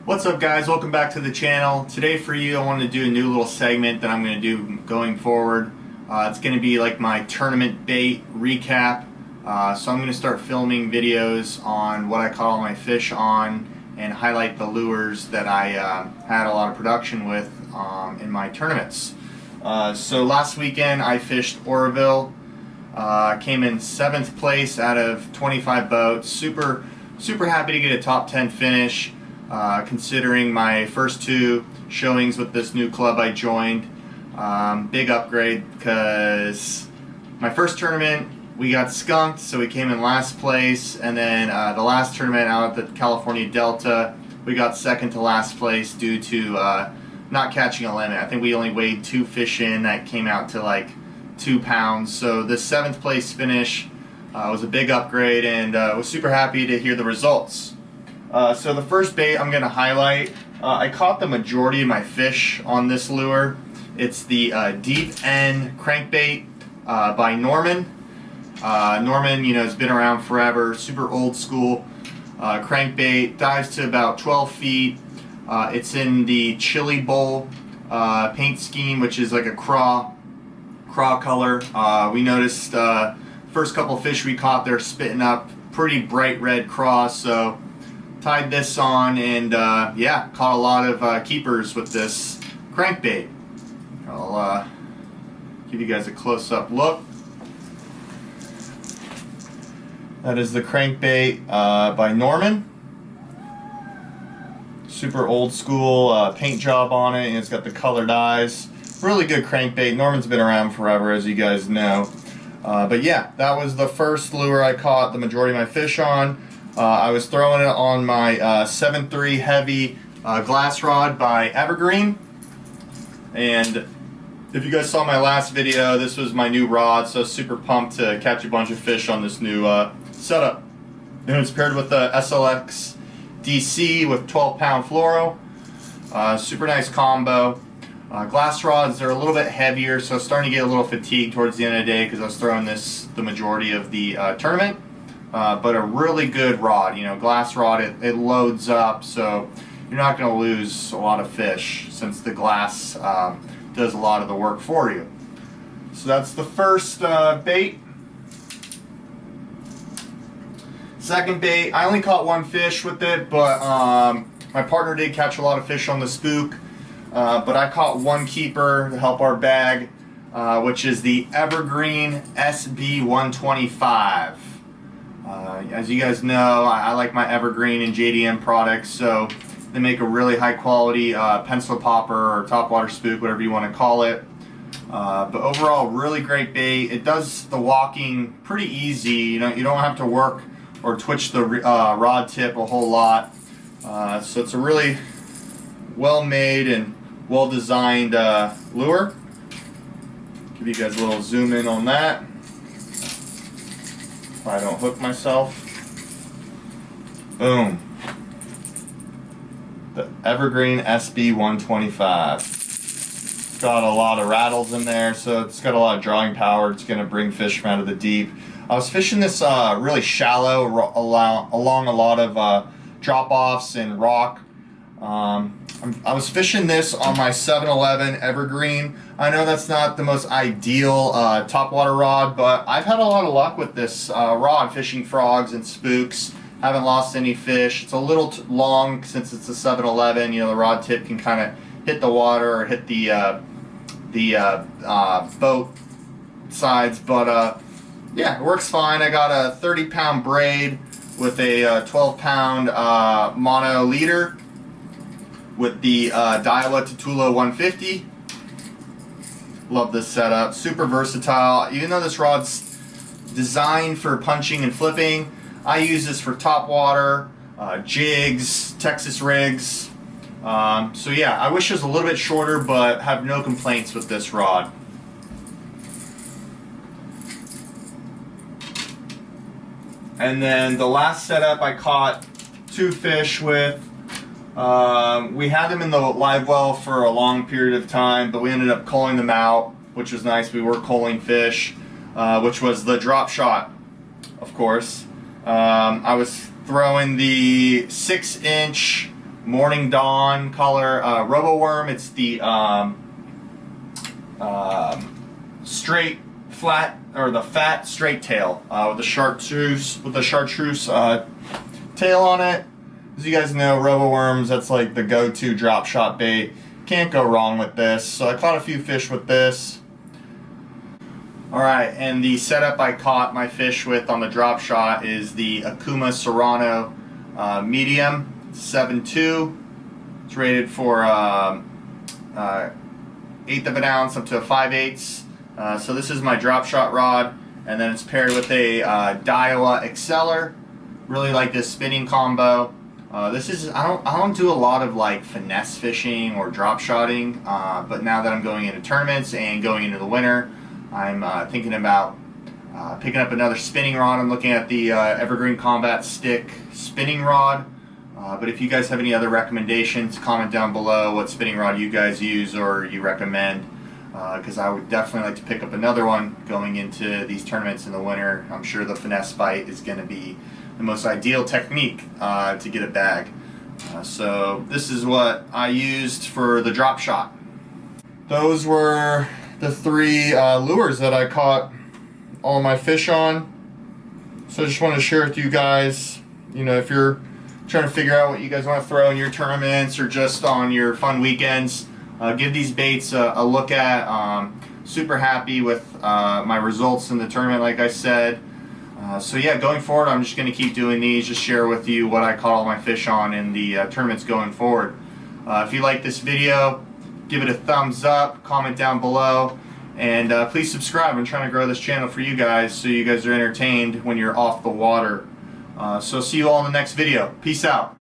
What's up, guys? Welcome back to the channel. Today for you I wanted to do a new little segment that I'm going to do going forward. It's going to be like my tournament bait recap. So I'm going to start filming videos on what I caught all my fish on and highlight the lures that I had a lot of production with in my tournaments. So last weekend I fished Oroville. Came in 7th place out of 25 boats. Super happy to get a top 10 finish. Considering my first two showings with this new club I joined. Big upgrade because my first tournament we got skunked, so we came in last place, and then the last tournament out at the California Delta we got second to last place due to not catching a limit. I think we only weighed 2 fish in that came out to like 2 pounds. So this 7th place finish was a big upgrade, and was super happy to hear the results. So the first bait I'm going to highlight, I caught the majority of my fish on this lure. It's the Deep End Crankbait by Norman. Norman, you know, has been around forever, super old school crankbait, dives to about 12 feet. It's in the Chili Bowl paint scheme, which is like a craw color. We noticed first couple fish we caught, they're spitting up pretty bright red craw, so tied this on, and yeah, caught a lot of keepers with this crankbait. I'll give you guys a close-up look. That is the crankbait by Norman. Super old school paint job on it, and it's got the colored eyes. Really good crankbait. Norman's been around forever, as you guys know. But yeah, that was the first lure I caught the majority of my fish on. I was throwing it on my 7.3 heavy glass rod by Evergreen, and if you guys saw my last video, this was my new rod, so super pumped to catch a bunch of fish on this new setup. And it's paired with the SLX DC with 12-pound fluoro. Super nice combo. Glass rods are a little bit heavier, so I was starting to get a little fatigued towards the end of the day because I was throwing this the majority of the tournament. But a really good rod, you know, glass rod, it loads up, so you're not going to lose a lot of fish since the glass does a lot of the work for you. So that's the first bait. Second bait, I only caught 1 fish with it, but my partner did catch a lot of fish on the spook. But I caught 1 keeper to help our bag, which is the Evergreen SB 125. As you guys know, I like my Evergreen and JDM products, so they make a really high quality pencil popper or topwater spook, whatever you want to call it. But overall, really great bait. It does the walking pretty easy. You know, you don't have to work or twitch the rod tip a whole lot. So it's a really well made and well designed lure. Give you guys a little zoom in on that. If I don't hook myself. Boom. The Evergreen SB 125. It's got a lot of rattles in there, so it's got a lot of drawing power. It's going to bring fish from out of the deep. I was fishing this really shallow along a lot of drop-offs and rock. I was fishing this on my 7-Eleven Evergreen. I know that's not the most ideal topwater rod, but I've had a lot of luck with this rod fishing frogs and spooks. Haven't lost any fish. It's a little long since it's a 7-Eleven. You know, the rod tip can kind of hit the water or hit the boat sides, but yeah, it works fine. I got a 30-pound braid with a 12-pound mono leader with the Daiwa Tutulo 150. Love this setup. Super versatile. Even though this rod's designed for punching and flipping, I use this for topwater, jigs, Texas rigs. So yeah, I wish it was a little bit shorter, but have no complaints with this rod. And then the last setup I caught 2 fish with. We had them in the live well for a long period of time, but we ended up culling them out, which was nice. We were culling fish, which was the drop shot, of course. I was throwing the 6-inch Morning Dawn color Robo Worm. It's the straight flat, or the fat straight tail with the chartreuse tail on it. As you guys know, Robo Worms, that's like the go-to drop shot bait. Can't go wrong with this. So I caught a few fish with this. Alright, and the setup I caught my fish with on the drop shot is the Akuma Serrano medium 7.2. It's rated for 1/8 of an ounce up to a 5/8. So this is my drop shot rod, and then it's paired with a Daiwa Exceller. Really like this spinning combo. This is I don't do a lot of like finesse fishing or drop shotting, but now that I'm going into tournaments and going into the winter, I'm thinking about picking up another spinning rod. I'm looking at the Evergreen Combat Stick spinning rod. But if you guys have any other recommendations, comment down below what spinning rod you guys use or you recommend, because I would definitely like to pick up another one going into these tournaments in the winter. I'm sure the finesse bite is going to be the most ideal technique to get a bag. So this is what I used for the drop shot. Those were the 3 lures that I caught all my fish on. So I just want to share with you guys, you know, if you're trying to figure out what you guys want to throw in your tournaments or just on your fun weekends, give these baits a look at. Super happy with my results in the tournament, like I said. So yeah, going forward, I'm just going to keep doing these, just share with you what I caught all my fish on in the tournaments going forward. If you like this video, give it a thumbs up, comment down below, and please subscribe. I'm trying to grow this channel for you guys so you guys are entertained when you're off the water. So see you all in the next video. Peace out.